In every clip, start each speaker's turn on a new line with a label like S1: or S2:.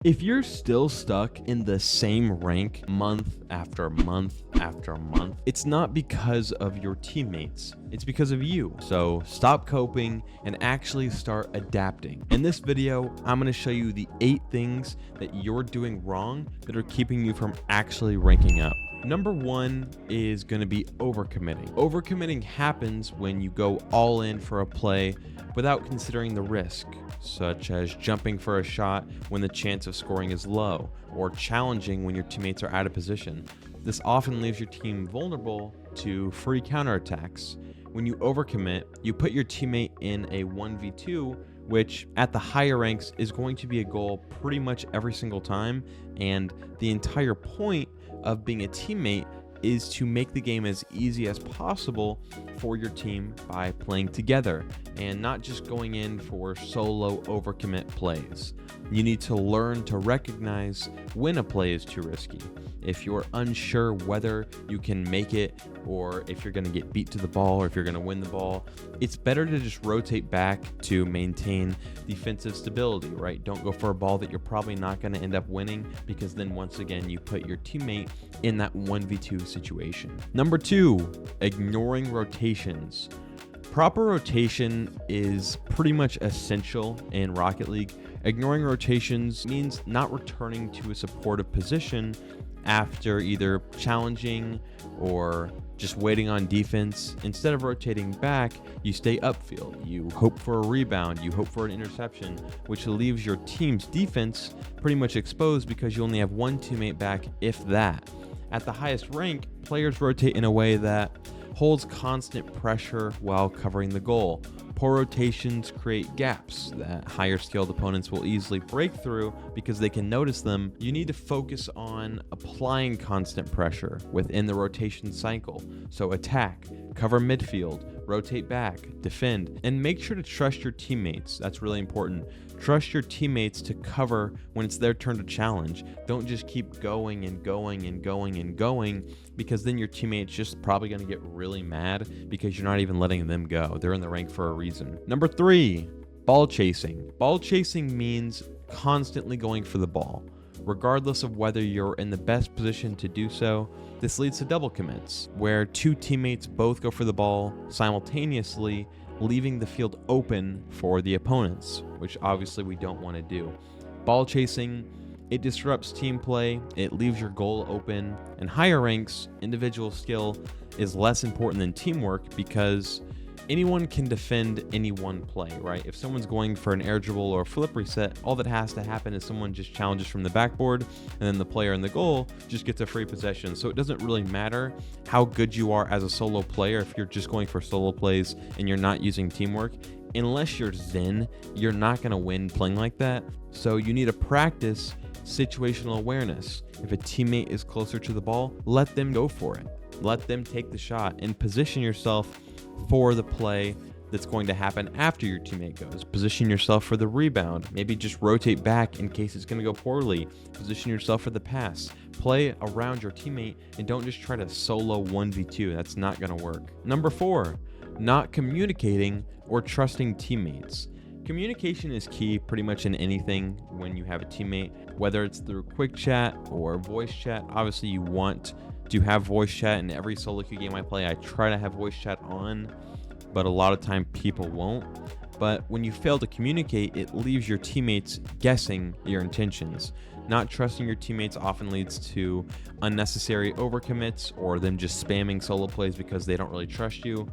S1: If you're still stuck in the same rank month after month after month, it's not because of your teammates, it's because of you. So stop coping and actually start adapting. In this video, I'm going to show you the 8 things that you're doing wrong that are keeping you from actually ranking up. Number 1 is going to be overcommitting. Overcommitting happens when you go all in for a play without considering the risk, such as jumping for a shot when the chance of scoring is low, or challenging when your teammates are out of position. This often leaves your team vulnerable to free counterattacks. When you overcommit, you put your teammate in a 1v2, which at the higher ranks is going to be a goal pretty much every single time, and the entire point of being a teammate is to make the game as easy as possible for your team by playing together and not just going in for solo overcommit plays. You need to learn to recognize when a play is too risky. If you're unsure whether you can make it, or if you're going to get beat to the ball, or if you're going to win the ball, it's better to just rotate back to maintain defensive stability, right? Don't go for a ball that you're probably not going to end up winning, because then once again, you put your teammate in that 1v2 situation. Number 2, ignoring rotations. Proper rotation is pretty much essential in Rocket League. Ignoring rotations means not returning to a supportive position after either challenging or just waiting on defense. Instead of rotating back, you stay upfield. You hope for a rebound, you hope for an interception, which leaves your team's defense pretty much exposed because you only have one teammate back, if that. At the highest rank, players rotate in a way that holds constant pressure while covering the goal. Poor rotations create gaps that higher skilled opponents will easily break through because they can notice them. You need to focus on applying constant pressure within the rotation cycle. So attack, cover midfield, rotate back, defend, and make sure to trust your teammates. That's really important. Trust your teammates to cover when it's their turn to challenge. Don't just keep going and going and going and going, because then your teammate's just probably going to get really mad because you're not even letting them go. They're in the rank for a reason. Number 3, ball chasing. Ball chasing means constantly going for the ball, regardless of whether you're in the best position to do so. This leads to double commits, where 2 teammates both go for the ball simultaneously, leaving the field open for the opponents, which obviously we don't want to do. Ball chasing, it disrupts team play, it leaves your goal open, and higher ranks, individual skill is less important than teamwork because anyone can defend any one play, right? If someone's going for an air dribble or a flip reset, all that has to happen is someone just challenges from the backboard, and then the player in the goal just gets a free possession. So it doesn't really matter how good you are as a solo player if you're just going for solo plays and you're not using teamwork. Unless you're Zen, you're not going to win playing like that. So you need to practice situational awareness. If a teammate is closer to the ball, let them go for it. Let them take the shot and position yourself for the play that's going to happen after your teammate goes. Position yourself for the rebound. Maybe just rotate back in case it's going to go poorly. Position yourself for the pass. Play around your teammate and don't just try to solo 1v2. That's not going to work. Number 4, not communicating or trusting teammates. Communication is key pretty much in anything when you have a teammate, whether it's through quick chat or voice chat. Obviously, you want to have voice chat in every solo queue game I play. I try to have voice chat on, but a lot of time people won't. But when you fail to communicate, it leaves your teammates guessing your intentions. Not trusting your teammates often leads to unnecessary overcommits or them just spamming solo plays because they don't really trust you.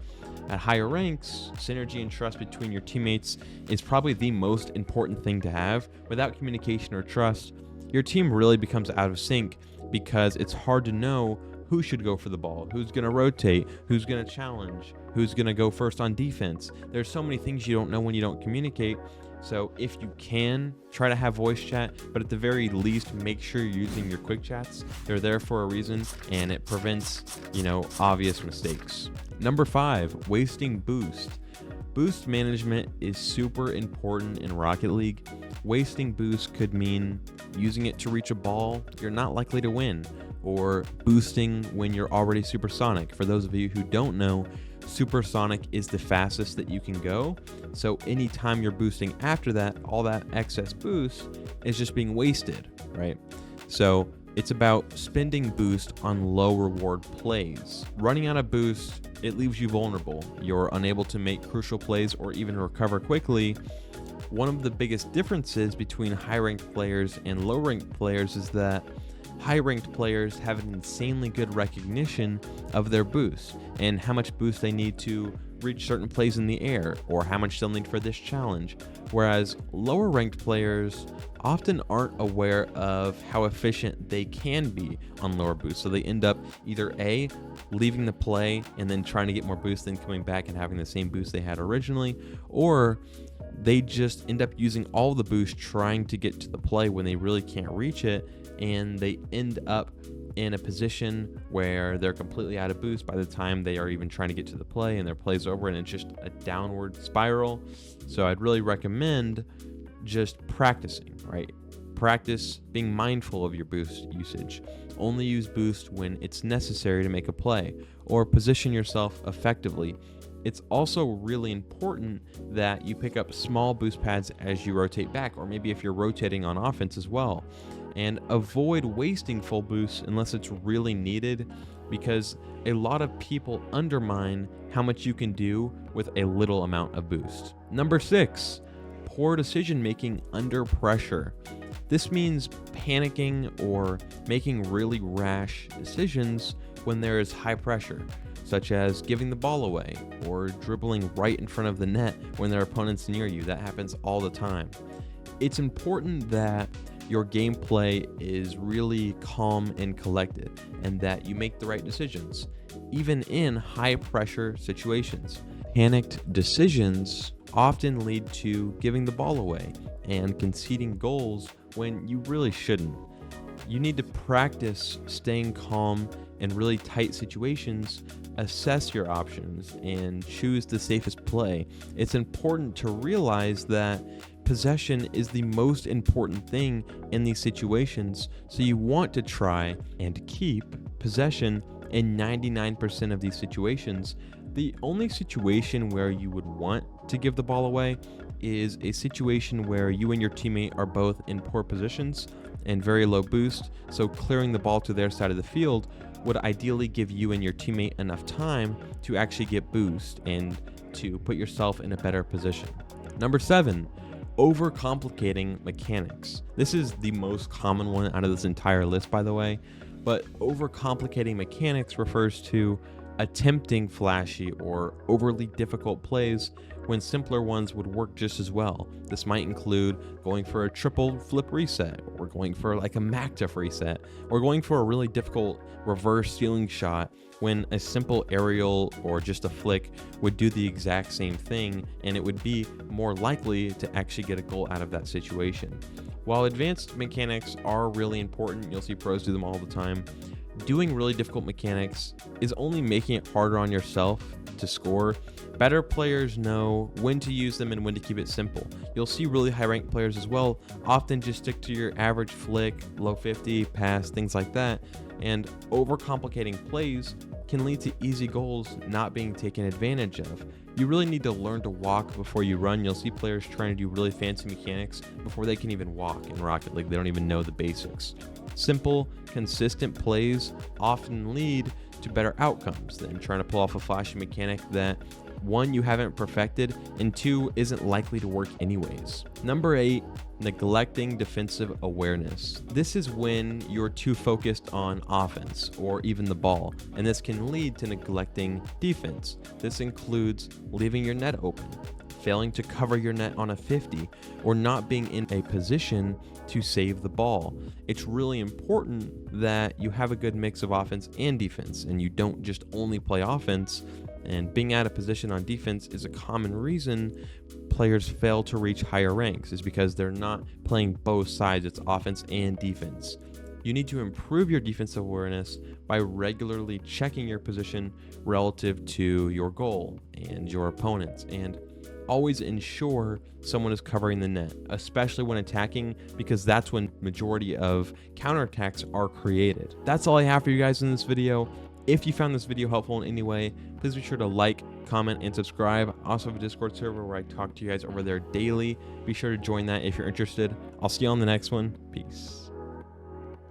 S1: At higher ranks, synergy and trust between your teammates is probably the most important thing to have. Without communication or trust, your team really becomes out of sync because it's hard to know who should go for the ball, who's going to rotate, who's going to challenge, who's going to go first on defense. There's so many things you don't know when you don't communicate. So if you can, try to have voice chat, but at the very least, make sure you're using your quick chats. They're there for a reason, and it prevents, obvious mistakes. Number 5, wasting boost. Boost management is super important in Rocket League. Wasting boost could mean using it to reach a ball you're not likely to win, or boosting when you're already supersonic. For those of you who don't know, Supersonic is the fastest that you can go. So anytime you're boosting after that, all that excess boost is just being wasted, right? So it's about spending boost on low reward plays. Running out of boost, it leaves you vulnerable. You're unable to make crucial plays or even recover quickly. One of the biggest differences between high-ranked players and low-ranked players is that high-ranked players have an insanely good recognition of their boost and how much boost they need to reach certain plays in the air or how much they'll need for this challenge, whereas lower-ranked players often aren't aware of how efficient they can be on lower boost. So they end up either A, leaving the play and then trying to get more boost, then coming back and having the same boost they had originally, or they just end up using all the boost trying to get to the play when they really can't reach it, and they end up in a position where they're completely out of boost by the time they are even trying to get to the play, and their play's over and it's just a downward spiral. So I'd really recommend just practicing, right? Practice being mindful of your boost usage. Only use boost when it's necessary to make a play or position yourself effectively. It's also really important that you pick up small boost pads as you rotate back, or maybe if you're rotating on offense as well. And avoid wasting full boosts unless it's really needed, because a lot of people undermine how much you can do with a little amount of boost. Number 6, poor decision making under pressure. This means panicking or making really rash decisions when there is high pressure, such as giving the ball away or dribbling right in front of the net when their opponent's near you. That happens all the time. It's important that your gameplay is really calm and collected, and that you make the right decisions, even in high pressure situations. Panicked decisions often lead to giving the ball away and conceding goals when you really shouldn't. You need to practice staying calm in really tight situations, assess your options, and choose the safest play. It's important to realize that possession is the most important thing in these situations, so you want to try and keep possession in 99% of these situations. The only situation where you would want to give the ball away is a situation where you and your teammate are both in poor positions and very low boost, so clearing the ball to their side of the field would ideally give you and your teammate enough time to actually get boost and to put yourself in a better position. Number 7, overcomplicating mechanics. This is the most common one out of this entire list, by the way, but overcomplicating mechanics refers to attempting flashy or overly difficult plays when simpler ones would work just as well. This might include going for a triple flip reset, or going for like a MacTuff reset, or going for a really difficult reverse ceiling shot when a simple aerial or just a flick would do the exact same thing, and it would be more likely to actually get a goal out of that situation. While advanced mechanics are really important, you'll see pros do them all the time, doing really difficult mechanics is only making it harder on yourself to score. Better players know when to use them and when to keep it simple. You'll see really high ranked players as well often just stick to your average flick, low 50, pass, things like that. And overcomplicating plays can lead to easy goals not being taken advantage of. You really need to learn to walk before you run. You'll see players trying to do really fancy mechanics before they can even walk in Rocket League. They don't even know the basics. Simple, consistent plays often lead to better outcomes than trying to pull off a flashy mechanic that, 1, you haven't perfected, and 2, isn't likely to work anyways. Number 8, neglecting defensive awareness. This is when you're too focused on offense or even the ball, and this can lead to neglecting defense. This includes leaving your net open, failing to cover your net on a 50, or not being in a position to save the ball. It's really important that you have a good mix of offense and defense, and you don't just only play offense. And being out of position on defense is a common reason players fail to reach higher ranks, is because they're not playing both sides. It's offense and defense. You need to improve your defensive awareness by regularly checking your position relative to your goal and your opponents, and always ensure someone is covering the net, especially when attacking, because that's when majority of counterattacks are created. That's all I have for you guys in this video. If you found this video helpful in any way, please be sure to like, comment, and subscribe. I also have a Discord server where I talk to you guys over there daily. Be sure to join that if you're interested. I'll see you on the next one. Peace.